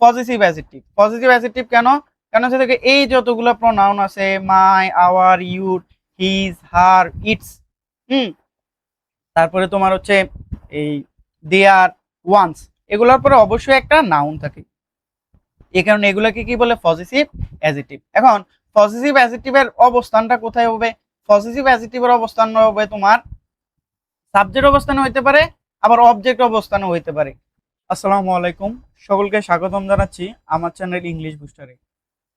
Positive adjective. Positive adjective কেন? কারণ হচ্ছে দেখো এই যতগুলো প্রনাউন আছে, my, our, your, his, her, its, whom, তারপরে তোমার হচ্ছে এই দেয়ার, ওয়ান্স, এগুলোর পরে অবশ্যই একটা নাউন থাকে। এই কারণে এগুলোকে কি বলে? Positive adjective. এখন পজিটিভ অ্যাডজেক্টিভের অবস্থানটা কোথায় হবে? পজিটিভ অ্যাডজেক্টিভের অবস্থান হবে তোমার সাবজেক্ট অবস্থানে হইতে পারে, আবার অবজেক্ট অবস্থানে হইতে পারে। আসসালামু আলাইকুম, সকলকে স্বাগতম জানাচ্ছি আমার চ্যানেল ইংলিশ বুস্টারে।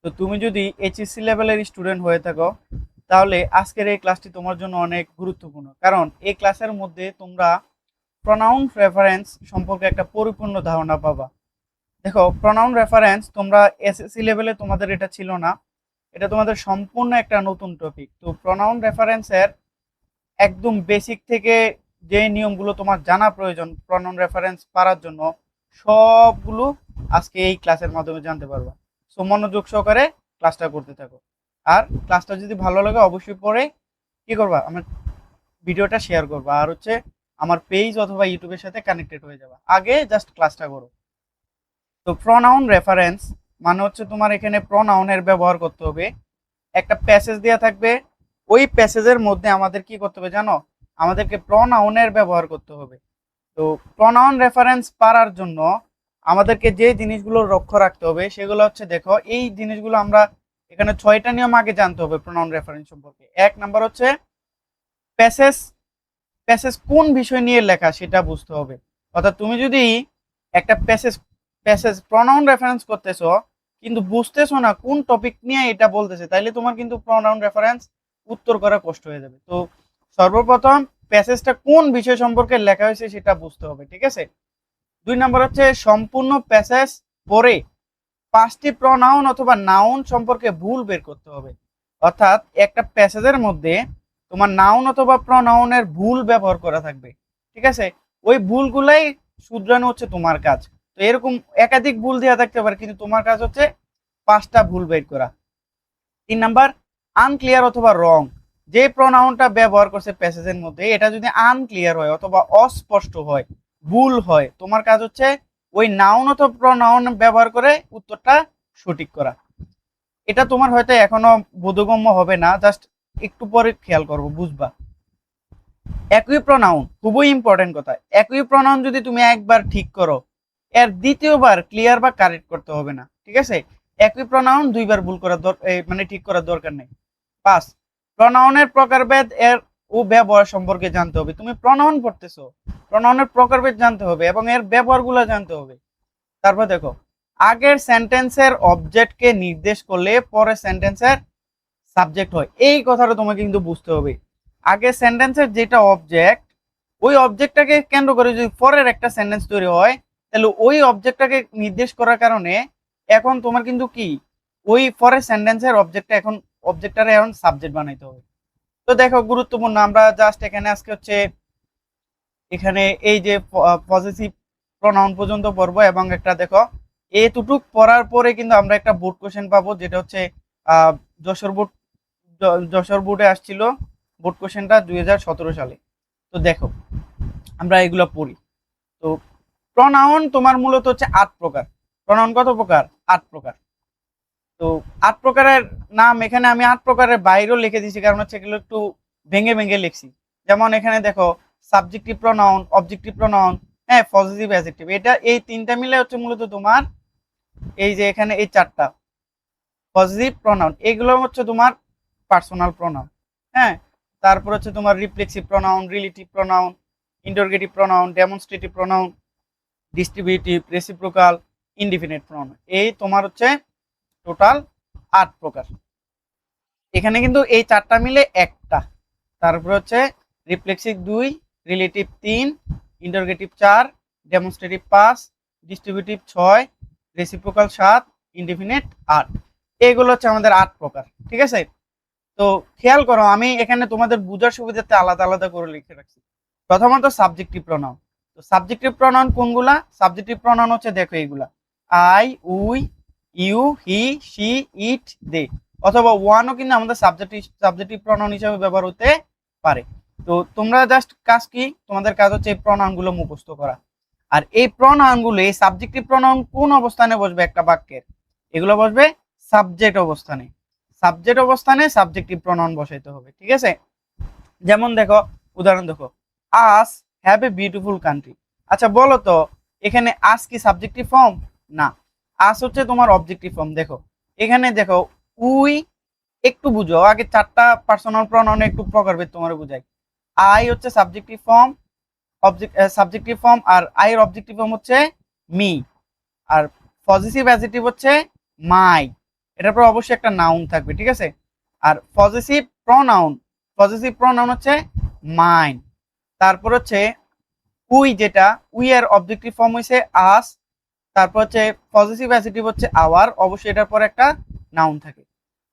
তো তুমি যদি এইচএসসি লেভেলের স্টুডেন্ট হয়ে থাকো, তাহলে আজকের এই ক্লাসটি তোমার জন্য অনেক গুরুত্বপূর্ণ, কারণ এই ক্লাসের মধ্যে তোমরা প্রনাউন রেফারেন্স সম্পর্কে একটা পরিপূর্ণ ধারণা পাবা। দেখো, প্রনাউন রেফারেন্স তোমরা এসএসসি লেভেলে তোমাদের এটা ছিল না, এটা তোমাদের সম্পূর্ণ একটা নতুন টপিক। তো প্রনাউন রেফারেন্সের একদম বেসিক থেকে যে নিয়মগুলো তোমার জানা প্রয়োজন প্রনাউন রেফারেন্স পারার জন্য, সবগুলো আজকে এই ক্লাসের মাধ্যমে জানতে পারবা। সো মনোযোগ সহকারে ক্লাসটা করতে থাকো। আর ক্লাসটা যদি ভালো লাগে অবশ্যই পরে কি করবা? আমার ভিডিওটা শেয়ার করবা, আর হচ্ছে আমার পেজ অথবা ইউটিউবের সাথে কানেক্টেড হয়ে যাবা। আগে জাস্ট ক্লাসটা করো। তো প্রনাউন রেফারেন্স মানে হচ্ছে তোমার এখানে প্রনাউনের ব্যবহার করতে হবে। একটা প্যাসেজ দেওয়া থাকবে, ওই প্যাসেজের মধ্যে আমাদের কি করতে হবে জানো? আমাদেরকে প্রনাউনের ব্যবহার করতে হবে। তো প্রনাউন রেফারেন্স পারার জন্য আমাদেরকে যে জিনিসগুলো লক্ষ্য রাখতে হবে সেগুলো হচ্ছে, দেখো এই জিনিসগুলো আমরা এখানে 6টা নিয়ম আগে জানতে হবে প্রনাউন রেফারেন্স সম্পর্কে। এক নাম্বার হচ্ছে প্যাসেজ। প্যাসেজ কোন বিষয় নিয়ে লেখা সেটা বুঝতে হবে। অর্থাৎ তুমি যদি একটা প্যাসেজ প্যাসেজ প্রনাউন রেফারেন্স করতেছো কিন্তু বুঝতেছো না কোন টপিক নিয়ে এটা বলতেছে, তাইলে তোমার কিন্তু প্রনাউন রেফারেন্স উত্তর করা কষ্ট হয়ে যাবে। তো সর্বপ্রথম প্যাসেজটা কোন বিষয় সম্পর্কে লেখা হয়েছে সেটা বুঝতে হবে, ঠিক আছে? 2 নম্বর হচ্ছে সম্পূর্ণ প্যাসেজ পড়ে 5টি প্রনাউন অথবা নাউন সম্পর্কে ভুল বের করতে হবে। অর্থাৎ একটা প্যাসেজের মধ্যে তোমার নাউন অথবা প্রনাউনের ভুল ব্যবহার করা থাকবে, ঠিক আছে? ওই ভুলগুলাই শুধরানো হচ্ছে তোমার কাজ। তো এরকম একাধিক ভুল দেওয়া থাকতে পারে, কিন্তু তোমার কাজ হচ্ছে 5টা ভুল বের করা। 3 নাম্বার আনক্লিয়ার অথবা রং। যে প্রনাউনটা ব্যবহার করছে প্যাসেজের মধ্যে, এটা যদি আনক্লিয়ার হয় অথবা অস্পষ্ট হয়, ভুল হয়, তোমার কাজ হচ্ছে ওই নাউন অথবা প্রনাউন ব্যবহার করে উত্তরটা সঠিক করা। এটা তোমার হয়তো এখনো বোধগম্য হবে না, জাস্ট একটু পরে খেয়াল করবো, বুঝবা। একই প্রনাউন, খুবই ইম্পর্টেন্ট কথা, একই প্রনাউন যদি তুমি একবার ঠিক করো, এর দ্বিতীয়বার ক্লিয়ার বা কারেক্ট করতে হবে না, ঠিক আছে? একই প্রনাউন 2বার ভুল করার মানে ঠিক করার দরকার নেই। 5, প্রনাউনের প্রকারভেদ এর ও ব্যবহার সম্পর্কে জানতে হবে। তুমি প্রনাউন পড়তেছো, প্রনাউনের প্রকারভেদ জানতে হবে এবং এর ব্যবহারগুলো জানতে হবে। তারপর দেখো, আগের সেন্টেন্সের অবজেক্টকে নির্দেশ করলে পরের সেন্টেন্সের সাবজেক্ট হয়, এই কথাটা তোমাকে কিন্তু বুঝতে হবে। আগে সেন্টেন্সের যেটা অবজেক্ট, ওই অবজেক্টটাকে কেন্দ্র করে যদি পরের একটা সেন্টেন্স তৈরি হয়, তাহলে ওই অবজেক্টটাকে নির্দেশ করার কারণে এখন তোমার কিন্তু কি ওই পরের সেন্টেন্সের অবজেক্টটা এখন অবজেক্টটারে এখন সাবজেক্ট বানাইতে হবে। তো দেখো গুরুত্বপূর্ণ, আমরা জাস্ট এখানে আজকে হচ্ছে এখানে এই যে পজিটিভ প্রনাউন পর্যন্ত পড়বো, এবং একটা দেখো এতটুক পড়ার পরে কিন্তু আমরা একটা বোর্ড কোশ্চেন পাবো, যেটা হচ্ছে যশোর বোর্ড, যশোর বোর্ডে আসছিল বোর্ড কোশ্চেনটা 2017 সালে। তো দেখো আমরা এগুলো পড়ি। তো প্রনাউন তোমার মূলত হচ্ছে 8 প্রকার। প্রনাউন কত প্রকার? 8 প্রকার। তো 8 প্রকারের নাম এখানে আমি 8 প্রকারের বাইরেও লিখে দিয়েছি, কারণ হচ্ছে এগুলো একটু ভেঙে ভেঙে লিখছি। যেমন এখানে দেখো সাবজেক্টিভ প্রনাউন, অবজেক্টিভ প্রনাউন, হ্যাঁ, পজিটিভ অ্যাডজেক্টিভ, এটা এই 3টা মিলে হচ্ছে মূলত তোমার এই যে এখানে এই 4টা পজিটিভ প্রনাউন, এগুলো হচ্ছে তোমার পার্সোনাল প্রনাউন। হ্যাঁ, তারপর হচ্ছে তোমার reflexive pronoun, relative pronoun, interrogative pronoun, demonstrative pronoun, distributive, reciprocal, indefinite pronoun. এই তোমার হচ্ছে টোটাল 8 প্রকার। এখানে কিন্তু এই 4টা মিলে একটা। তারপর হচ্ছে reflexive 2, relative 3, interrogative 4, demonstrative 5, distributive 6, reciprocal 7, indefinite 8। এগুলো হচ্ছে আমাদের 8 প্রকার, ঠিক আছে? তো খেয়াল করো, আমি এখানে তোমাদের বুঝার সুবিধাতে আলাদা আলাদা করে লিখে রাখছি। প্রথমত সাবজেক্টিভ প্রনাউন। তো সাবজেক্টিভ প্রনাউন কোনগুলা? সাবজেক্টিভ প্রনাউন হচ্ছে দেখো এইগুলা, I, we, you, he, she, it, they, অথবা ওয়ানও কিন্তু আমাদের সাবজেক্টিভ প্রনাউন হিসেবে ব্যবহার হতে পারে। তো তোমরা জাস্ট কাজ কি, তোমাদের কাজ হচ্ছে এই প্রনাউন গুলো মুখস্থ করা। আর এই প্রনাউনগুলো, এই সাবজেক্টিভ প্রনাউন কোন অবস্থানে বসবে একটা বাক্যের? এগুলো বসবে সাবজেক্ট অবস্থানে। সাবজেক্ট অবস্থানে সাবজেক্টিভ প্রনাউন বসাইতে হবে, ঠিক আছে? যেমন দেখো, উদাহরণ দেখো, আস হ্যাভ এ বিউটিফুল কান্ট্রি। আচ্ছা বলো তো, এখানে আস কি সাবজেক্টিভ ফর্ম? না, আস হচ্ছে তোমার অবজেক্টিভ ফর্ম। দেখো এখানে দেখো, উই, একটু বুঝো আগে, চারটা পার্সোনাল প্রনাউন একটু প্রকারভেদ তোমার বুঝাই। আই হচ্ছে সাবজেক্টিভ ফর্ম, সাবজেক্টিভ ফর্ম, আর আই এর অবজেক্টিভ ফর্ম হচ্ছে মি, আর পজিটিভ অ্যাডজেক্টিভ হচ্ছে মাই। এটার পর অবশ্যই একটা নাউন থাকবে, ঠিক আছে? আর পজিটিভ প্রনাউন হচ্ছে মাইন। তারপর হচ্ছে উই, যেটা উই এর অবজেক্টিভ ফর্ম হইছে আস। তারপর হচ্ছে পজিটিভ অ্যাডজেক্টিভ হচ্ছে আওয়ার, অবশ্যই এটার পর একটা নাউন থাকে।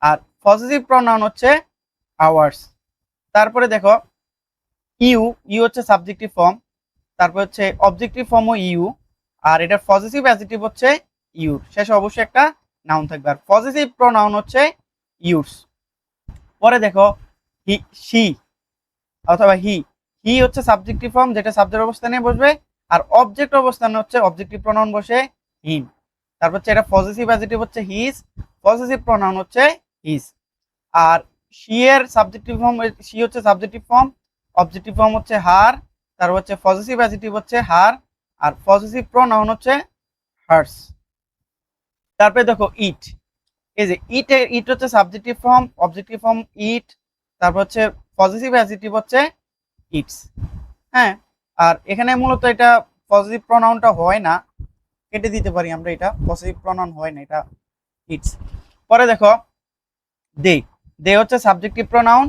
আর পজিটিভ প্রনাউন হচ্ছে আওয়ার্স। তারপরে দেখো, ইউ, ইউ হচ্ছে সাবজেক্টিভ ফর্ম, তারপর হচ্ছে অবজেক্টিভ ফর্মও ইউ, আর এটার পজিটিভ অ্যাডজেক্টিভ হচ্ছে ইউর, শেষে অবশ্যই একটা নাউন থাকবে। আর পজিটিভ প্রনাউন হচ্ছে ইউরস। পরে দেখো, হি, শি অথবা হি, হি হচ্ছে সাবজেক্টিভ ফর্ম, যেটা সাবজেক্ট অবস্থানে বসবে, আর অবজেক্ট অবস্থানে হচ্ছে অবজেক্টিভ প্রনাউন বসে হিম। তারপর হচ্ছে এটা পজিটিভ অ্যাডজেক্টিভ হচ্ছে হিজ, পজিটিভ প্রনাউন হচ্ছে হিজ। আর শি এর সাবজেক্টিভ ফর্ম, শি হচ্ছে সাবজেক্টিভ ফর্ম, অবজেক্টিভ ফর্ম হচ্ছে হার, তারপর হচ্ছে পজিটিভ অ্যাডজেক্টিভ হচ্ছে হার, আর পজিটিভ প্রনাউন হচ্ছে হার্স। তারপরে দেখো ইট, এই যে ইট হচ্ছে সাবজেক্টিভ ফর্ম, অবজেক্টিভ ফর্ম ইট, তারপর হচ্ছে পজিটিভ অ্যাডজেক্টিভ হচ্ছে ইটস। হ্যাঁ, আর এখানে মূলত এটা পজিটিভ প্রনাউনটা হয় না, কেটে দিতে পারি আমরা, এটা পজিটিভ প্রনাউন হয় না, এটা ইটস। পরে দেখো দে, দে হচ্ছে সাবজেক্টিভ প্রনাউন,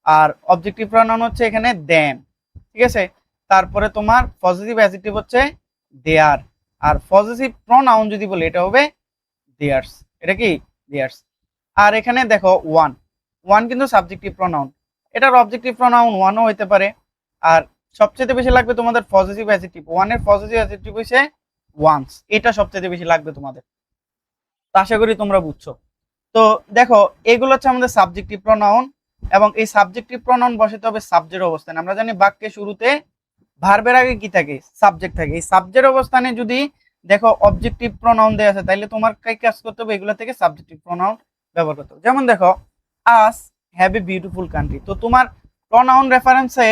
আর অবজেক্টিভ প্রনাউন হচ্ছে এখানে দেম, ঠিক আছে? তারপরে তোমার পজিটিভ অ্যাডজেক্টিভ হচ্ছে দেয়ার, আর পজিটিভ প্রনাউন যদি বলি এটা হবে দেয়ার্স। এটা কি? দেয়ার্স। আর এখানে দেখো ওয়ান, ওয়ান কিন্তু সাবজেক্টিভ প্রনাউন, এটার অবজেক্টিভ প্রনাউন ওয়ানও হইতে পারে। আর সবচেয়ে বেশি লাগবে তোমাদের পজিটিভ অ্যাডজেক্টিভ, ওয়ানের পজিটিভ অ্যাডজেক্টিভ হইছে ওয়ান্স, এটা সবচেয়ে বেশি লাগবে তোমাদের। তো আশা করি তোমরা বুঝছো। তো দেখো, এগুলো হচ্ছে আমাদের সাবজেক্টিভ প্রনাউন, এবং এই সাবজেক্টিভ প্রনাউন বসাতে হবে সাবজেক্ট অবস্থানে। আমরা জানি বাক্যের শুরুতে ভার্বের আগে কি থাকে? সাবজেক্ট থাকে। এই সাবজেক্ট অবস্থানে যদি দেখো অবজেক্টিভ প্রনাউন দেওয়া আছে, তাইলে তোমার কি কাজ করতে হবে? এগুলো থেকে সাবজেক্টিভ প্রনাউন ব্যবহার করতে হবে। যেমন দেখো, আস হ্যাভ এ বিউটিফুল কান্ট্রি, তো তোমার প্রনাউন রেফারেন্সে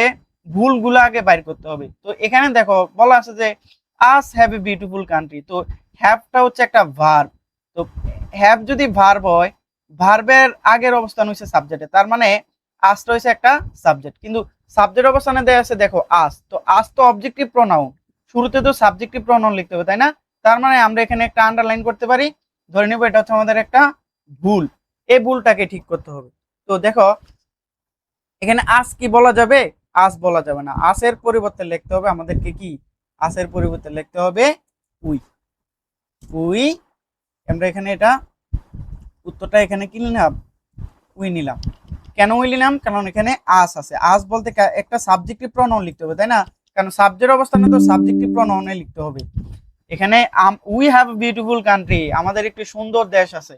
ভুলগুলো আগে বাইর করতে হবে। তো এখানে দেখো বলা আছে যে আস হ্যাভ এ বিউটিফুল কান্ট্রি, তো হ্যাভটা হচ্ছে একটা ভার্ব। তো হ্যাভ যদি ভার্ব হয়, ভার্বের আগের অবস্থান হচ্ছে সাবজেক্টে, তার মানে আসটা হচ্ছে একটা সাবজেক্ট। কিন্তু সাবজেক্ট অবস্থানে দেওয়া আছে দেখো আস, তো আস তো অবজেক্টিভ প্রনাউন, শুরুতে তো সাবজেক্টিভ প্রনাউন লিখতে হবে, তাই না? তার মানে আমরা এখানে একটা আন্ডারলাইন করতে পারি, ধরে নেব এটা হচ্ছে আমাদের একটা ভুল, এই ভুলটাকে ঠিক করতে হবে। তো দেখো এখানে আস কি বলা যাবে? আস বলা যাবে না, আসের পরিবর্তে লিখতে হবে আমাদেরকে কি? আসের পরিবর্তে লিখতে হবে উই। উই, আমরা এখানে এটা উত্তরটা এখানে কি নিলাম? উই নিলাম। কেন উই নিলাম? কারণ এখানে আস আছে, আস বলতে একটা সাবজেক্টিভ প্রনাউন লিখতে হবে, তাই না? কারণ সাবজেক্ট অবস্থানে তো সাবজেক্টিভ প্রনাউনে লিখতে হবে। এখানে উই হ্যাভ বিউটিফুল কান্ট্রি, আমাদের একটি সুন্দর দেশ আছে,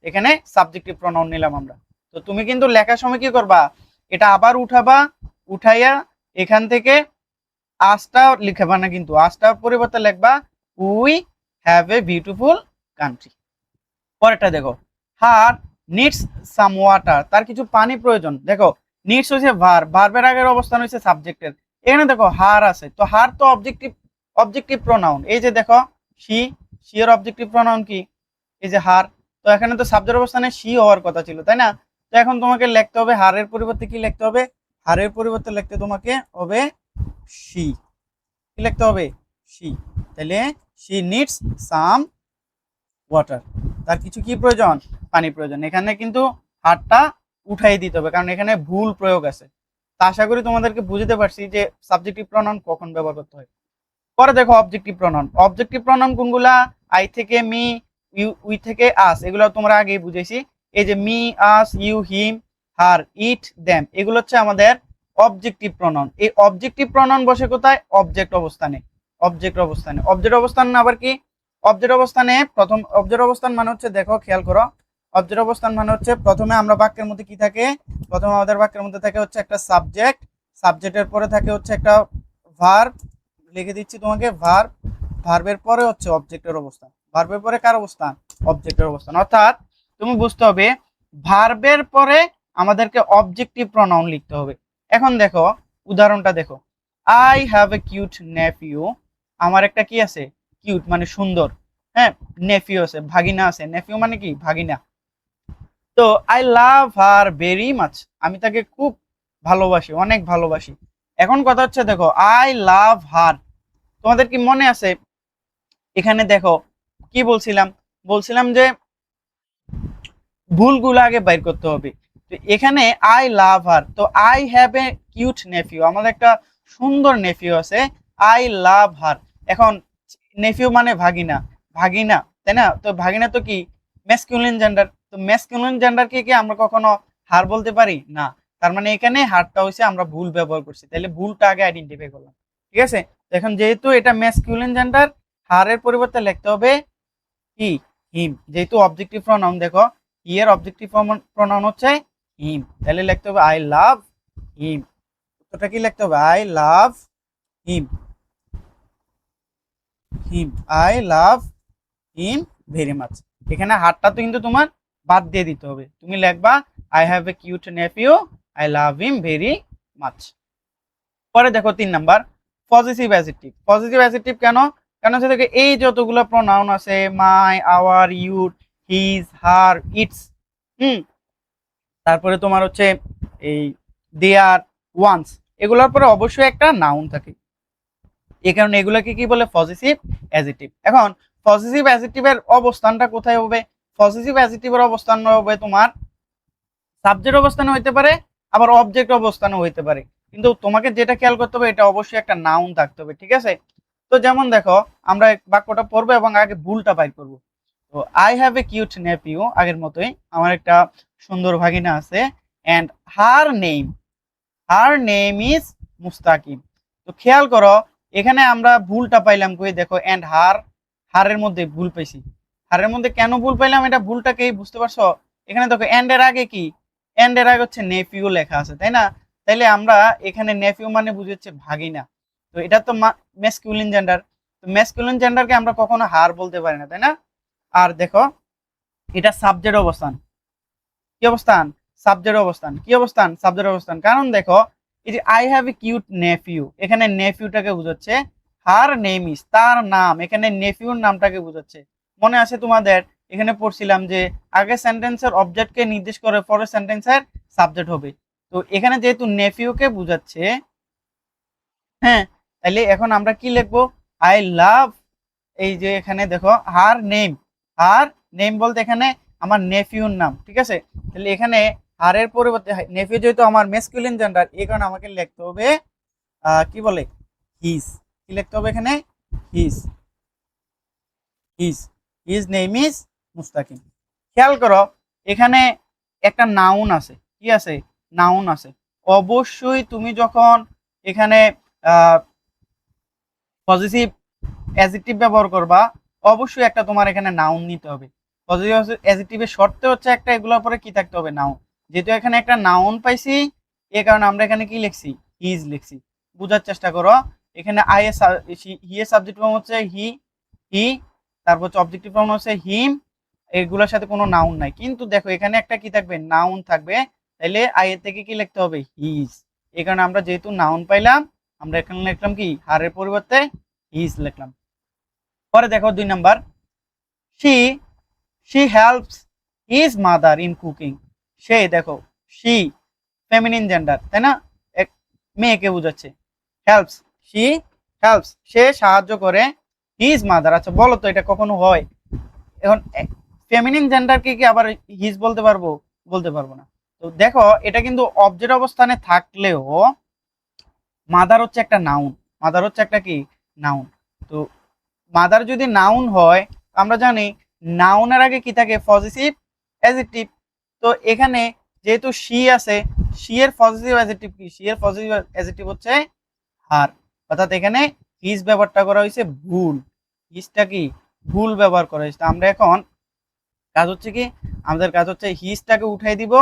এখানে সাবজেক্টিভ প্রনাউন নিলাম আমরা। তো তুমি কিন্তু লেখার সময় কি করবা? এটা আবার উঠাবা, উঠাইয়া এখান থেকে আসটা লিখবা না, কিন্তু আসটার পরিবর্তে লিখবা we have a beautiful country. পরেরটা দেখো, হার নিডস সাম ওয়াটার, তার কিছু পানি প্রয়োজন। দেখো নিডস হচ্ছে ভার্ব, ভার্বের আগের অবস্থান হচ্ছে সাবজেক্টের। এখানে দেখো হার আছে, তো হার তো অবজেক্টিভ প্রনাউন। এই যে দেখো শি, শি এর অবজেক্টিভ প্রনাউন কি? এই যে হার। তো এখানে তো সাবজেক্ট অবস্থানে শি হওয়ার কথা ছিল, তাই না? তো এখন তোমাকে লিখতে হবে হারের পরিবর্তে কি লিখতে হবে? হারের পরিবর্তে লিখতে তোমাকে হবে শি। কি লিখতে হবে? শি। তাহলে শি নিডস সাম ওয়াটার, তার কিছু কি প্রয়োজন? পানি প্রয়োজন। এখানে কিন্তু হারটা উঠাই দিতে হবে, কারণ এখানে ভুল প্রয়োগ আছে। তা আশা করি তোমাদেরকে বুঝতে পারছি যে সাবজেক্টিভ প্রনাউন কখন ব্যবহার করতে হয়। পরে দেখো অবজেক্টিভ প্রনাউন, অবজেক্টিভ প্রনাউন কোনগুলা? আই থেকে মি, উই থেকে আস, এগুলো তোমরা আগেই বুঝেছি। এই যে me, us, you, him, her, it, them, এগুলো হচ্ছে আমাদের অবজেক্টিভ প্রনাউন। এই অবজেক্টিভ প্রনাউন বসে কোথায়? অবজেক্ট অবস্থানে। অবজেক্ট অবস্থানে, অবজেক্ট অবস্থান না আবার কি? অবজেক্ট অবস্থানে প্রথম, অবজেক্ট অবস্থান মানে হচ্ছে, দেখো খেয়াল করো, অবজেক্ট অবস্থান মানে হচ্ছে প্রথমে আমরা বাক্যের মধ্যে কি থাকে? প্রথমে আমাদের বাক্যের মধ্যে থাকে হচ্ছে একটা সাবজেক্ট, সাবজেক্টের পরে থাকে হচ্ছে একটা ভার্ব, লিখে দিচ্ছি তোমাকে ভার্ব, ভার্বের পরে হচ্ছে অবজেক্টের অবস্থান, ভার্বের পরে কার অবস্থান, অবজেক্টের অবস্থান। অর্থাৎ তুমি বুঝতে হবে ভার্বের পরে আমাদেরকে অবজেক্টিভ প্রনাউন লিখতে হবে। এখন দেখো উদাহরণটা দেখো, I have a cute nephew, আমার একটা কি আছে, কিউট মানে সুন্দর, হ্যাঁ, নেফিউ আছে, ভাগিনা আছে, নেফিউ মানে কি ভাগিনা। তো I love her very much, আমি তাকে খুব ভালোবাসি, অনেক ভালোবাসি। এখন কথা হচ্ছে দেখো আই লাভ হার, তোমাদের কি মনে আছে এখানে দেখো কি বলছিলাম, বলছিলাম যে ভুলগুলো আগে বাইর করতে হবে। তো এখানে আই লাভ হার, তো I have a cute nephew, আমাদের একটা সুন্দর নেফিউ আছে, আই লাভ হার। এখন নেফিউ মানে ভাগিনা, ভাগিনা তাই না, তো ভাগিনা তো কি ম্যাসকুলিন জেন্ডার, তো ম্যাসকুলিন জেন্ডারকে কি আমরা কখনো হার বলতে পারি না, তার মানে এখানে হারটা হইছে আমরা ভুল ব্যবহার করছি, তাহলে ভুলটা আগে আইডেন্টিফাই করলাম। ঠিক আছে, তো এখন যেহেতু এটা ম্যাসকুলিন জেন্ডার, হারের পরিবর্তে লিখতে হবে কি হিম, যেহেতু অবজেক্টিভ প্রনাউন দেখো হি এর অবজেক্টিভ প্রনাউন হচ্ছে হিম, তাহলে লিখতে হবে আই লাভ হিম। উত্তরটা কি লিখতে হবে, I love him, him, I love him very much. এখানে হারটা তো কিন্তু তোমার বাদ দিয়ে দিতে হবে, তুমি লিখবা I have a cute nephew, I love him very much. পরে দেখো 3 number positive adjective. Positive adjective কেন, কেন হচ্ছে দেখো এই যতগুলো প্রনাউন আছে my, our, your, his, her, its, whom, তারপরে তোমার হচ্ছে এই দেয়ার, ওয়ান্স, এগুলোর পরে অবশ্যই একটা নাউন থাকে, এই কারণে এগুলোকে কি বলে পজিটিভ অ্যাডজেক্টিভ। এখন পজিটিভ অ্যাডজেক্টিভের অবস্থানটা কোথায় হবে, পজিটিভ অ্যাডজেক্টিভের অবস্থান হবে তোমার সাবজেক্ট অবস্থানে হইতে পারে, আবার অবজেক্ট অবস্থানে হইতে পারে, কিন্তু তোমাকে যেটা খেয়াল করতে হবে এটা অবশ্যই একটা নাউন থাকতে হবে। ঠিক আছে, তো যেমন দেখো আমরা বাক্যটা পড়বো এবং আগে ভুলটা বাইর করবো। তো আই হ্যাভ এ কিউট নেপিউ, আগের মতোই আমার একটা সুন্দর ভাগিনা আছে, এন্ড হার নেম ইজ মুস্তাকিম। তো খেয়াল করো এখানে আমরা ভুলটা পাইলাম কই, দেখো এন্ড হারের মধ্যে ভুল পাইছি, হারের মধ্যে কেন ভুল পাইলাম এটা ভুলটাকেই বুঝতে পারছো, এখানে দেখো এন্ড এর আগে কি, এন্ড এর আগে হচ্ছে নেফিউ লেখা আছে তাই না, তাইলে আমরা এখানে নেফিউ মানে বুঝেছে ভাগিনা, তো এটা তো ম্যাসকুলিন জেন্ডার, তো ম্যাসকুলিন জেন্ডারকে আমরা কখনো হার বলতে পারি না তাই না। আর দেখো এটা সাবজেক্ট অবস্থান, কি অবস্থান, সাবজেক্ট অবস্থান, কি অবস্থান, সাবজেক্ট অবস্থান, কারণ দেখো এই যে I have a cute nephew, এখানে নেফিউটাকে বুঝাচ্ছে, হার নেম ইজ তার নাম, এখানে নেফিউর নামটাকে বুঝাচ্ছে। মনে আছে তোমাদের এখানে পড়ছিলাম যে আগে সেন্টেন্সের অবজেক্টকে নির্দেশ করে পরের সেন্টেন্সের সাবজেক্ট হবে, তো এখানে যেহেতু নেফিউকে বুঝাচ্ছে, হ্যাঁ, তাহলে এখন আমরা কি লিখবো, আই লাভ, এই যে এখানে দেখো হার নেম বলতে এখানে আমার নেফিউর নাম, ঠিক আছে, তাহলে এখানে হারের পরিবর্তে নেফিউ যেহেতু আমার মেসকুলিন জেন্ডার, এই কারণে আমাকে লিখতে হবে কি বলে হিজ, কি লিখতে হবে এখানে his, his his name is Mustakim. খেয়াল করো এখানে একটা নাউন আছে, কি আছে, নাউন আছে, অবশ্যই তুমি যখন এখানে পজিটিভ অ্যাডজেক্টিভ ব্যবহার করবা অবশ্যই একটা তোমার এখানে নাউন নিতে হবে, পজিটিভ অ্যাডজেক্টিভের শর্তে হচ্ছে একটা এগুলোর পরে কি থাকতে হবে, নাউন, যেহেতু এখানে একটা নাউন পাইছি এ কারণে আমরা এখানে কি লিখছি, হিজ লিখছি। বোঝার চেষ্টা করো এখানে আই এর হি এর সাবজেক্ট ফর্ম হচ্ছে হি, তারপর হচ্ছে অবজেক্টিভ ফর্ম হচ্ছে হিম, এগুলোর সাথে কোনো নাউন নাই, কিন্তু দেখো এখানে একটা কি থাকবে, নাউন থাকবে, তাইলে আই এর থেকে কি লিখতে হবে, হিজ, এই কারণে আমরা যেহেতু নাউন পাইলাম আমরা এখানে লিখলাম কি হারের পরিবর্তে হিজ লিখলাম। পরে দেখো 2 number, she she helps his mother in cooking, সে দেখো শি ফেমিনিন জেন্ডার তাই না, এক মেয়েকে বোঝাচ্ছে, হেল্পস শি হেল্পস সে সাহায্য করে হিজ মাদার, আচ্ছা বলো তো এটা কখনো হয়, এখন ফেমিনিন জেন্ডারকে কি আবার হিজ বলতে পারবো, বলতে পারবো না। তো দেখো এটা কিন্তু অবজেক্ট অবস্থানে থাকলেও মাদার হচ্ছে একটা নাউন, মাদার হচ্ছে একটা কি নাউন, তো মাদার যদি নাউন হয় আমরা জানি নাউনের আগে কি থাকে, পজিটিভ অ্যাডজেক্টিভ, তো এখানে যেহেতু শি আছে, শি এর পজিটিভ অ্যাডজেক্টিভ কি, শি এর পজিটিভ অ্যাডজেক্টিভ হচ্ছে হার, অর্থাৎ এখানে হিজ ব্যবহারটা করা হয়েছে ভুল, হিজটা কি ভুল ব্যবহার করা হয়েছে। আমরা এখন কাজ হচ্ছে কি, আমাদের কাজ হচ্ছে হিজটাকে উঠাই দিব,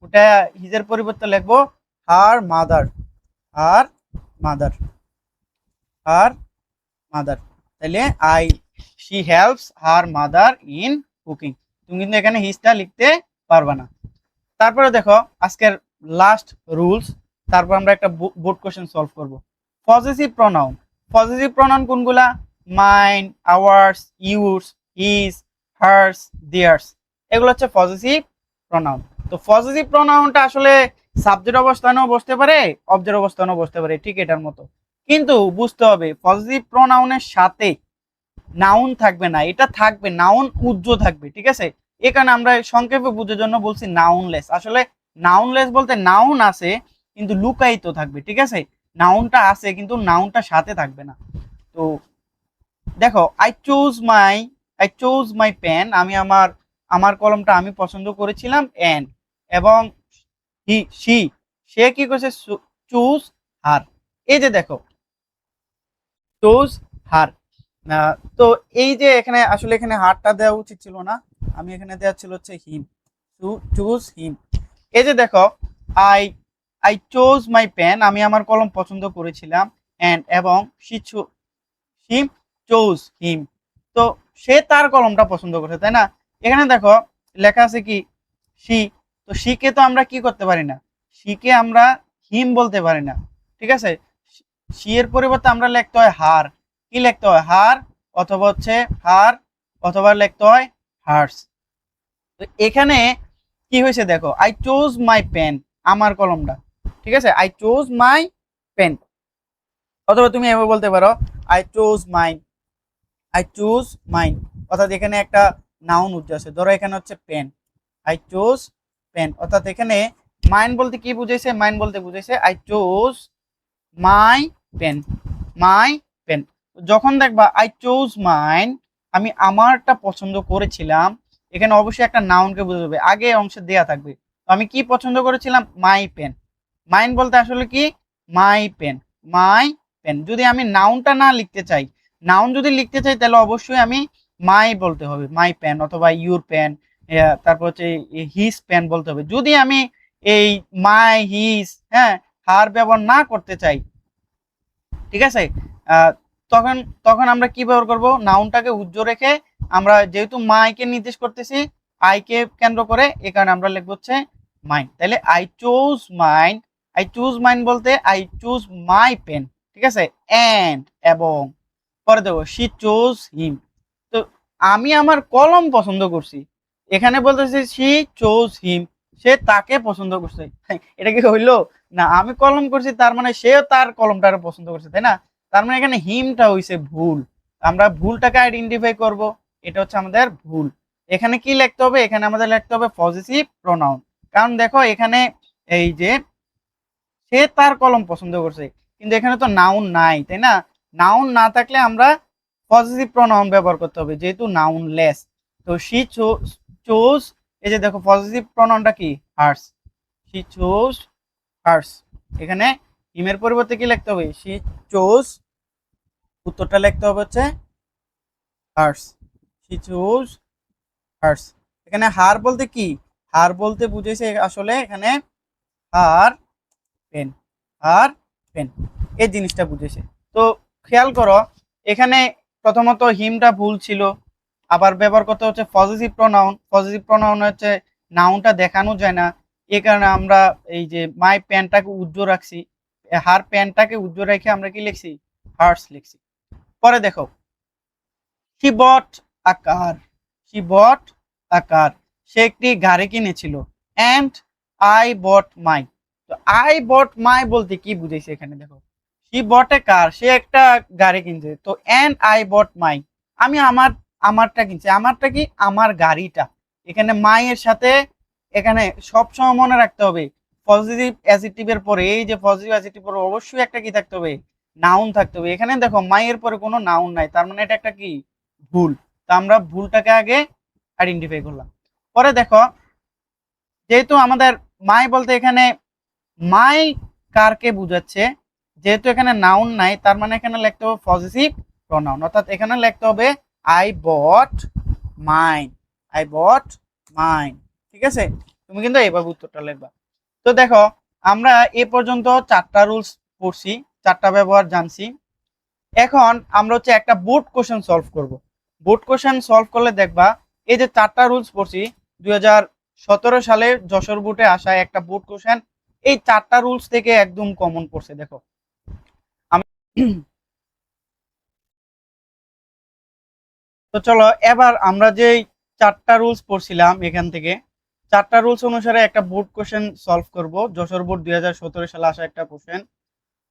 উঠায় হিজের পরিবর্তে লিখবো her mother, her mother, her mother, তাহলে she helps her mother in cooking. তুমি কিন্তু এখানে হিজটা লিখতে পারবে না। তারপরে দেখো আজকের লাস্ট রুলস, তারপর আমরা একটা বোর্ড কোশ্চেন সলভ করব। পজেসিভ প্রনাউন, পজেসিভ প্রনাউন কোনগুলা? Mine, ours, yours, his, hers, theirs, এগুলো হচ্ছে পজেসিভ প্রনাউন। তো পজেসিভ প্রনাউনটা আসলে সাবজেক্ট অবস্থানেও বসতে পারে, অবজেক্ট অবস্থানেও বসতে পারে, ঠিক এটার মতো। কিন্তু বুঝতে হবে পজেসিভ প্রনাউনের সাথে নাউন থাকবে না, এটা থাকবে নাউন উজ্জ্ব থাকবে, ঠিক আছে। এখানে আমরা সংক্ষেপে বুঝার জন্য বলছি নাউনলেস। আসলে নাউনলেস বলতে নাউন আছে কিন্তু লুকায়িত থাকবে, ঠিক আছে। নাউনটা আছে কিন্তু নাউনটা সাথে থাকবে না। তো দেখো আই চুজ মাই পেন, আমি আমার কলমটা আমি পছন্দ করেছিলাম। এন্ড এবং সে কি করেছে? চুজ হার। এই যে দেখো চুজ হার। তো এই যে এখানে আসলে এখানে হারটা দেওয়া উচিত ছিল না, আমি এখানে দেওয়া ছিল হচ্ছে হিম, টু চুজ হিম। এই যে দেখো I I chose my pen, আমি আমার কলম পছন্দ করেছিলাম। এন্ড এবং শি চোজ হিম, তো সে তার কলমটা পছন্দ করেছে, তাই না। এখানে দেখো লেখা আছে কি শি, তো শিকে তো আমরা কি করতে পারি না, শিকে আমরা হিম বলতে পারি না, ঠিক আছে। শি এর পরিবর্তে আমরা লিখতে হয় হার। কি লিখতে হয়? হার, অথবা হচ্ছে হার, অথবা লিখতে হয় হার্স। তো এখানে কি হয়েছে দেখো, আই চোজ মাই পেন, আমার কলমটা, ঠিক আছে। আই চোজ মাই পেন, অথবা তুমি এভাবে বলতে পারো I chose mine, I choose mine, অর্থাৎ এখানে একটা নাউন উজ্জ আছে। ধরো এখানে হচ্ছে পেন, আই চুজ পেন, অর্থাৎ এখানে মাইন বলতে কি বুঝাইছে? মাইন বলতে বুঝাইছে I choose my pen, my pen. যখন দেখবা আই চুজ মাইন, আমি আমারটা পছন্দ করেছিলাম, এখানে অবশ্যই একটা নাউনকে বুঝাবে, আগে অংশে দেয়া থাকবে। তো আমি কি পছন্দ করেছিলাম? My pen. মাইন বলতে আসলে কি? My pen, my pen. যদি আমি নাউনটা না লিখতে চাই, নাউন যদি লিখতে চাই তাহলে অবশ্যই আমি মাই বলতে হবে, মাই পেন, অথবা ইউর পেন, তারপর হচ্ছে হিজ পেন বলতে হবে। যদি আমি এই মাই, হিজ, হ্যাঁ, হার ব্যবহার না করতে চাই, ঠিক আছে, আহ, তখন তখন আমরা কি ব্যবহার করব? নাউনটাকে উজ্জ্ব রেখে, আমরা যেহেতু মাইকে নির্দেশ করতেছি আইকে কেন্দ্র করে, এ কারণে আমরা লিখবো হচ্ছে মাইন। তাহলে I choose mine, I choose mine বলতে আই চুজ মাই পেন, ঠিক আছে। এন্ড এবং পরে দেবো শি চুজ হিম, তো আমি আমার কলম পছন্দ করছি। এখানে বলতেছি শি চুজ হিম, সে তাকে পছন্দ করছে। এটা কি হইলো? না, আমি কলম করছি তার মানে সেও তার কলমটাকে পছন্দ করছে, তাই না। তার মানে এখানে হিমটা হইছে ভুল, আমরা ভুলটাকে আইডেন্টিফাই করব, এটা হচ্ছে আমাদের ভুল। এখানে কি লিখতে হবে? এখানে আমাদের লিখতে হবে পজিটিভ প্রোনাউন। কারণ দেখো এখানে এই যে সে তার কলম পছন্দ করছে, কিন্তু এখানে তো নাউন নাই, তাই না। নাউন না থাকলে আমরা পজিটিভ প্রোনাউন ব্যবহার করতে হবে, যেহেতু নাউন লেস। তো শি চোজ, এই যে দেখো পজিটিভ প্রোনাউনটা কি? Hers, she chose hers. এখানে হিমের পরিবর্তে কি লিখতে হবে? শি চোজ, উত্তরটা লিখতে হবে হচ্ছে হার্স, শি চোজ হার্স। এখানে হার বলতে কি? হার বলতে বুঝেছে আসলে এখানে হার পেন, হার পেন, এই জিনিসটা বুঝেছে। তো খেয়াল করো এখানে প্রথমত হিমটা ভুল ছিল, আবার ব্যবহার করতে হচ্ছে পজিটিভ প্রোনাউন। পজিটিভ প্রোনাউন হচ্ছে নাউনটা দেখানো যায় না, এই কারণে আমরা এই যে মাই প্যানটাকে উজ্জ্ব রাখছি, হার প্যানটাকে উজ্জ্ব রেখে আমরা কি লিখছি? হার্স লিখছি। পরে দেখো she bot a car, she বট আ কার, সে একটি গাড়ি কিনেছিল। অ্যান্ড আই বট মাই, তো আই বট মাই বলতে কি বুঝাইছে এখানে দেখো, শি বট এ কার, সে একটা গাড়ি কিনছে। তো অ্যান্ড আই বট মাই, আমি আমারটা কিনছি। আমারটা কি? আমার গাড়িটা। এখানে মাই এর সাথে এখানে সবসময় মনে রাখতে হবে পজিটিভ অ্যাডজেক্টিভের পরে, এই যে পজিটিভ অ্যাডজেক্টিভ পরে অবশ্যই একটা কি থাকতে হবে? নাউন থাকতে হবে। এখানে দেখো মাই এর পরে কোনো নাউন নাই, তার মানে এটা একটা কি? ভুল। তো আমরা ভুলটাকে আগে আইডেন্টিফাই করলাম। পরে দেখো যেহেতু আমাদের মাই বলতে এখানে মাই কারকে বুঝাচ্ছে, যেহেতু এখানে নাউন নাই, তার মানে এখানে লিখতে হবে পজিটিভ প্রোনাউন, অর্থাৎ এখানে লিখতে হবে I bought mine, I bought mine, ঠিক আছে। তুমি কিন্তু এইভাবে উত্তরটা লিখবা। তো দেখো আমরা এ পর্যন্ত 4টা রুলস পড়ছি, 4টা ব্যবহার জানছি। এখন আমরা হচ্ছে একটা বোর্ড কোশ্চেন সলভ করব। বোর্ড কোশ্চেন সলভ করলে দেখবা এই যে 4টা রুলস পড়ছি 2017 সালে যশোর বোর্ডে আসা একটা বোর্ড কোশ্চেন, এই 4টা রুলস থেকে একদম কমন পড়ছে। দেখো আমি তো চলো এবার আমরা যে 4টা রুলস পড়ছিলাম এখান থেকে 4টা রুলস অনুসারে একটা বোর্ড কোশ্চেন সলভ করব। যশোর বোর্ড 2017 সালে আসা একটা কোশ্চেন।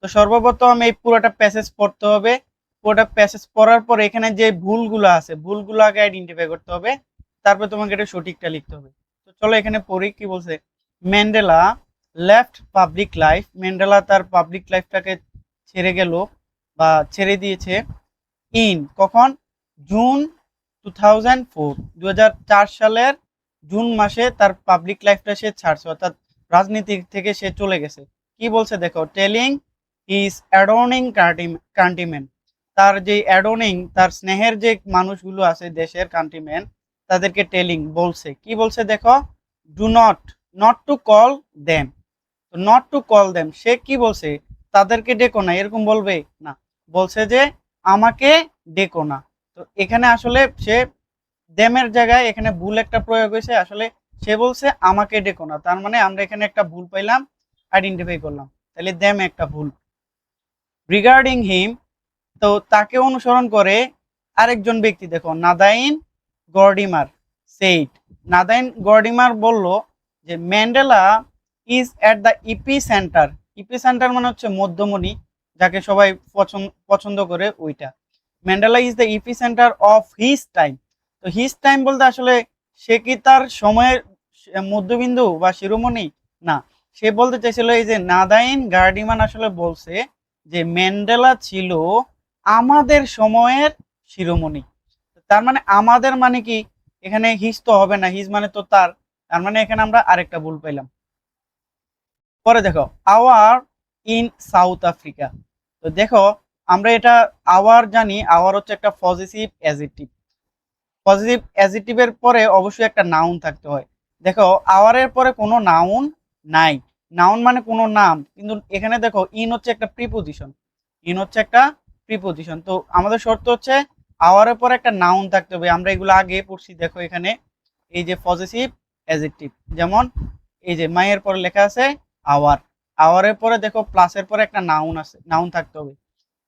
তো সর্বপ্রথম এই পুরোটা প্যাসেজ পড়তে হবে। পুরোটা প্যাসেজ পড়ার পর এখানে যে ভুলগুলো আছে ভুলগুলো আগে আইডেন্টিফাই করতে হবে, তারপর তোমাকে এটা সঠিকটা লিখতে হবে। তো চলো এখানে পড়ি কি বলছে। Mandela left public life, Mandela তার পাবলিক লাইফটাকে ছেড়ে গেল বা ছেড়ে দিয়েছে ইন কখন, জুন 2004, 2004 সালের জুন মাসে তার পাবলিক লাইফটা সে ছাড়ছে, অর্থাৎ রাজনীতি থেকে সে চলে গেছে। কি বলছে দেখো, টেলিং ইজ অ্যাডর্নিং কান্ট্রিম্যান, তার যে অ্যাডর্নিং তার স্নেহের যে মানুষগুলো আছে দেশের কান্ট্রিম্যান তাদেরকে টেলিং বলছে, কি বলছে দেখো, do not, not to call them, not to call them, সে কি বলছে তাদেরকে ডেকো না, এরকম বলবে না, বলছে যে আমাকে ডেকো না। তো এখানে আসলে সে দেমের জায়গায় এখানে ভুল একটা প্রয়োগ হয়েছে, আসলে সে বলছে আমাকে ডেকো না, তার মানে আমরা এখানে একটা ভুল পাইলাম, আইডেন্টিফাই করলাম, তাহলে দেম একটা ভুল। রিগার্ডিং হিম, তো তাকে অনুসরণ করে আরেকজন ব্যক্তি দেখো, নাদাইন গর্ডিমার সেইড, নাদাইন গর্ডিমার বলল যে Mandela is at the epicentre, epicentre মানে হচ্ছে মধ্যমণি, যাকে সবাই পছন্দ করে ওইটা। Mandela is the epicentre of his time, তো হিজ টাইম বলতে আসলে সে কি তার সময়ের মধ্যবিন্দু বা শিরোমণি না, সে বলতে চাইছিল এই যে নাদাইন গার্ডিমান আসলে বলছে যে ম্যান্ডেলা ছিল আমাদের সময়ের শিরোমণি। তার মানে আমাদের মানে কি, এখানে হিজ তো হবে না, হিজ মানে তো তার, তার মানে এখানে আমরা আরেকটা ভুল পাইলাম। পরে দেখো আওয়ার ইন সাউথ আফ্রিকা, তো দেখো আমরা এটা আওয়ার জানি, আওয়ার হচ্ছে একটা পজিটিভ অ্যাডজেক্টিভ, পজিটিভ অ্যাডজেক্টিভের পরে অবশ্যই একটা নাউন থাকতে হয়। দেখো আওয়ারের পরে কোনো নাউন নাই, নাউন মানে কোনো নাম, কিন্তু এখানে দেখো ইন হচ্ছে একটা প্রিপোজিশন, ইন হচ্ছে একটা প্রিপোজিশন, তো আমাদের শর্ত হচ্ছে আওয়ারের পরে একটা নাউন থাকতে হবে। আমরা এগুলো আগে পড়ছি, দেখো এখানে এই যে পজিটিভ অ্যাডজেক্টিভ, যেমন এই যে মায়ের পরে লেখা আছে আওয়ার, আওয়ারের পরে দেখো প্লাসের পরে একটা নাউন আছে, নাউন থাকতে হবে।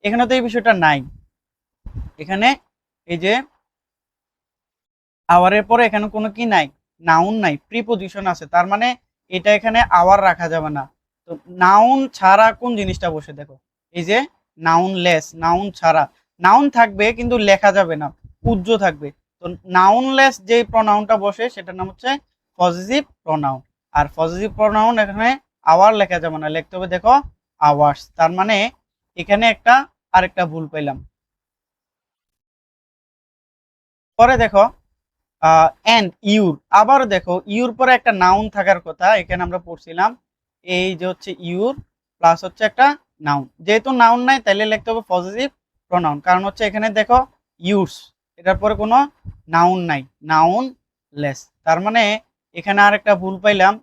এখানে তো এই বিষয়টা নাই, এখানে এই যে আওয়ারের পরে এখানে কোনো কি নাই, নাউন নাই, প্রিপোজিশন আছে, তার মানে এটা এখানে আওয়ার রাখা যাবে না। তো নাউন ছাড়া কোন জিনিসটা বসে দেখো, এই যে নাউন লেস, নাউন ছাড়া, নাউন থাকবে কিন্তু লেখা যাবে না, উজ্জ থাকবে। তো নাউন লেস যে প্রনাউনটা বসে সেটার নাম হচ্ছে পজিটিভ প্রনাউন, আর পজিটিভ প্রনাউন এখানে আওয়ার লেখা যাবে না, লিখতে হবে দেখো আওয়ার্স, তার মানে এখানে একটা আরেকটা ভুল পেলাম। পরে দেখো এন্ড ইউর, আবার দেখো ইউর পরে একটা নাউন থাকার কথা, এখানে আমরা পড়ছিলাম এই যে হচ্ছে ইউর প্লাস হচ্ছে একটা নাউন, যেহেতু নাউন নাই তাহলে লিখতে হবে পজিটিভ প্রোনাউন, কারণ হচ্ছে এখানে দেখো ইউরস, এটার পরে কোনো নাউন নাই, নাউন লেস, তার মানে এখানে আর একটা ভুল পাইলাম,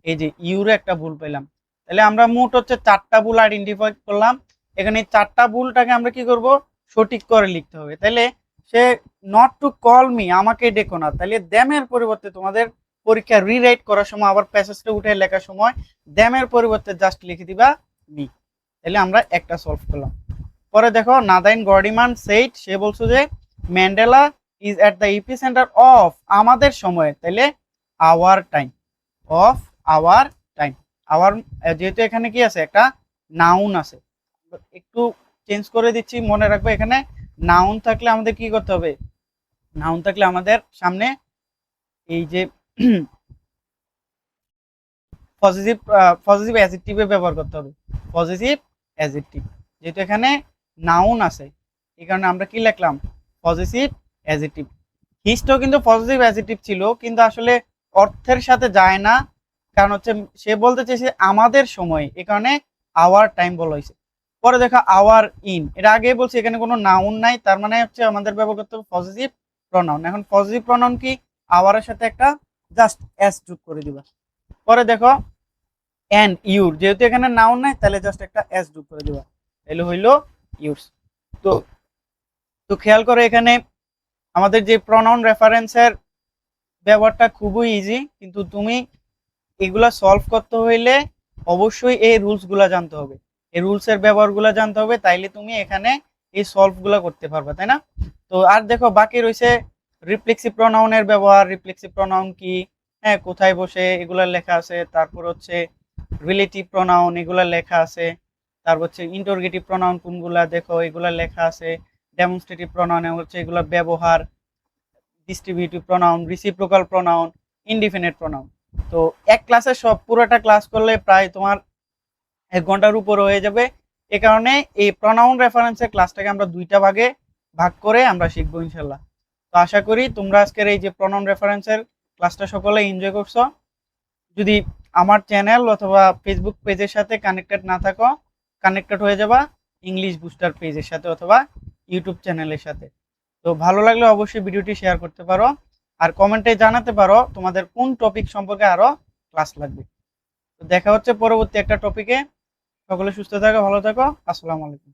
এই যে ইউরে একটা ভুল পাইলাম। তাহলে আমরা মোট হচ্ছে 4টা ভুল আইডেন্টিফাই করলাম, এখানে 4টা ভুলটাকে আমরা কি করব, সঠিক করে লিখতে হবে। তাহলে সে নট টু কল মি, আমাকে ডেকো না, তাহলে দ্যামের পরিবর্তে তোমাদের পরীক্ষা রিরাইট করার সময় আবার প্যাসেজটা উঠে লেখার সময় দ্যামের পরিবর্তে জাস্ট লিখে দিবা মি, তাহলে আমরা একটা সলভ করলাম। পরে দেখো নাদাইন গর্ডিমান সেইড, সে বলছো যে Mandela is at the epicentre of আমাদের সময়ে, তাহলে our time, of our time, our যেহেতু এখানে কি আছে একটা নাউন আছে, একটু চেঞ্জ করে দিচ্ছি, মনে রাখবে এখানে নাউন থাকলে আমাদের কি করতে হবে, নাউন থাকলে আমাদের সামনে এই যে পজিটিভ পজিটিভ অ্যাডজেক্টিভে ব্যবহার করতে হবে, পজিটিভ অ্যাডজেক্টিভ, যেহেতু এখানে নাউন আছে এই কারণে আমরা কি লিখলাম পজিটিভ অ্যাডজেক্টিভ। হিস্টও কিন্তু পজিটিভ অ্যাডজেক্টিভ ছিল, কিন্তু আসলে অর্থের সাথে যায় না, কারণ হচ্ছে সে বলতে চেয়েছে আমাদের সময়, এই কারণে আওয়ার টাইম বলা হয়েছে। পরে দেখো আওয়ার ইন, এটা আগে বলছি এখানে কোনো নাউন নাই, তার মানে হচ্ছে আমাদের ব্যবহার করতে হবে পজিটিভ প্রনাউন। এখন পজিটিভ প্রনাউন কি, আওয়ারের সাথে একটা জাস্ট এস যোগ করে দিবা। পরে দেখো এন্ড ইউর, যেহেতু এখানে নাউন নাই তাহলে জাস্ট একটা এস যোগ করে দিবা, তাহলে হইলো ইউরস। তো তো খেয়াল করে এখানে আমাদের যে প্রনাউন রেফারেন্সের ব্যবহারটা খুবই ইজি, কিন্তু তুমি এগুলা সলভ করতে হইলে অবশ্যই এই রুলস গুলা জানতে হবে, এই রুলস এর ব্যবহার গুলা জানতে হবে, তাইলে তুমি এখানে এই সলভ গুলা করতে পারবে, তাই না? তো আর দেখো বাকি রয়েছে রিফ্লেক্সিভ প্রনাউনের ব্যবহার। রিফ্লেক্সিভ প্রনাউন কি, হ্যাঁ, কোথায় বসে এগুলা লেখা আছে। তারপর হচ্ছে রিলেটিভ প্রনাউন, এগুলা লেখা আছে। তারপর হচ্ছে ইন্টারোগেটিভ প্রনাউন কোনগুলা, দেখো এগুলা লেখা আছে। ডেমনস্ট্রেটিভ প্রনাউনে হচ্ছে এগুলা ব্যবহার। Distributive pronoun, reciprocal pronoun, indefinite pronoun. তো এক ক্লাসে সব পুরোটা ক্লাস করলে প্রায় তোমার 1 ঘন্টার উপর হয়ে যাবে। এ কারণে এই প্রনাউন রেফারেন্সের ক্লাসটাকে আমরা দুইটা ভাগে ভাগ করে আমরা শিখবো ইনশাল্লাহ। তো আশা করি তোমরা আজকের এই যে প্রনাউন রেফারেন্সের ক্লাসটা সকলে এনজয় করছো। যদি আমার চ্যানেল অথবা ফেসবুক পেজের সাথে কানেক্টেড না থাকো, কানেক্টেড হয়ে যাবা ইংলিশ বুস্টার পেজের সাথে অথবা ইউটিউব চ্যানেলের সাথে। তো ভালো লাগলে অবশ্যই ভিডিওটি শেয়ার করতে পারো, আর কমেন্টে জানাতে পারো তোমাদের কোন টপিক সম্পর্কে আরো ক্লাস লাগবে। তো দেখা হচ্ছে পরবর্তী একটা টপিকে। সকলে সুস্থ থাকো, ভালো থাকো। আসসালামু আলাইকুম।